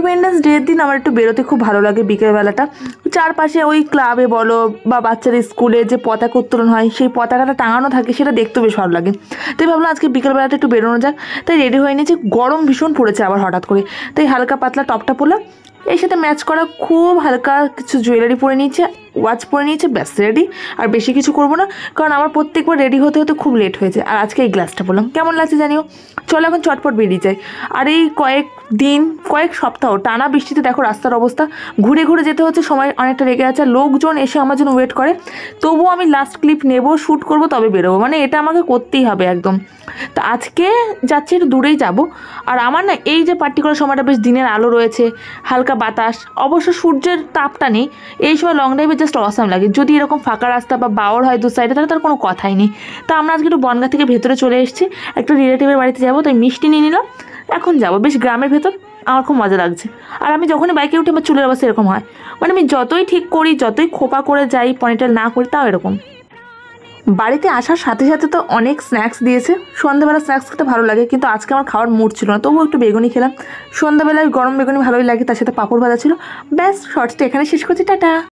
Independence ডের দিন আমার একটু বেরোতে খুব ভালো লাগে বিকেলবেলাটা। চারপাশে ওই ক্লাবে বলো বা বাচ্চাদের স্কুলে যে পতাকা উত্তোলন হয় সেই পতাকাটা টাঙানো থাকে, সেটা দেখতেও বেশ ভালো লাগে। তাই ভাবলাম আজকে বিকেলবেলাটা একটু বেরোনো যাক। তাই রেডি হয়ে নিয়েছি, গরম ভীষণ পড়েছে আবার হঠাৎ করে, তাই হালকা পাতলা টপটা পরলাম। এর সাথে ম্যাচ করা খুব হালকা কিছু জুয়েলারি পরে নিয়েছে, ওয়াচ পরে নিয়েছে, ব্যাস রেডি। আর বেশি কিছু করবো না, কারণ আমার প্রত্যেকবার রেডি হতে হতে খুব লেট হয়েছে। আর আজকে এই গ্লাসটা বললাম, কেমন লাগছে জানিও। চলো এখন চটপট বেরিয়ে যায়। আর এই কয়েক সপ্তাহ টানা বৃষ্টিতে দেখো রাস্তার অবস্থা, ঘুরে ঘুরে যেতে হচ্ছে, সময় অনেকটা লেগে আছে, লোকজন এসে আমার জন্য ওয়েট করে। তবুও আমি লাস্ট ক্লিপ নেব, শ্যুট করবো, তবে বেরোবো, মানে এটা আমাকে করতেই হবে একদম। তো আজকে যাচ্ছি, একটু দূরেই যাব। আর আমার না এই যে পার্টিকুলার সময়টা বেশ দিনের আলো রয়েছে, হালকা বাতাস, অবশ্য সূর্যের তাপটা নেই, এই সময় লং ড্রাইভে জাস্ট অসাম লাগে। যদি এরকম ফাঁকা রাস্তা বা বাওর হয় দু সাইডে, তাহলে তার কোনো কথাই নেই। তো আমরা আজকে একটু বনগাঁ থেকে ভেতরে চলে এসেছি, একটা রিলেটিভের বাড়িতে যাবো, তাই মিষ্টি নিয়ে নিলাম। এখন যাবো বেশ গ্রামের ভেতর, আমার খুব মজা লাগছে। আর আমি যখনই বাইকে উঠে আমার চুলের অবস্থা এরকম হয়, মানে আমি যতই ঠিক করি, যতই খোপা করে যাই, পনিটেল না করি, তাও এরকম। বাড়িতে আসার সাথে সাথে তো অনেক স্ন্যাক্স দিয়েছে, সন্ধ্যাবেলা স্ন্যাক্স খেতে ভালো লাগে, কিন্তু আজকে আমার খাওয়ার মুড ছিল না, তবুও একটু বেগুনি খেলাম। সন্ধ্যাবেলায় গরম বেগুনি ভালোই লাগে, তার সাথে পাঁপড় ভাজা ছিল। ব্যাস, শর্টসটা এখানে শেষ করছি, টাটা।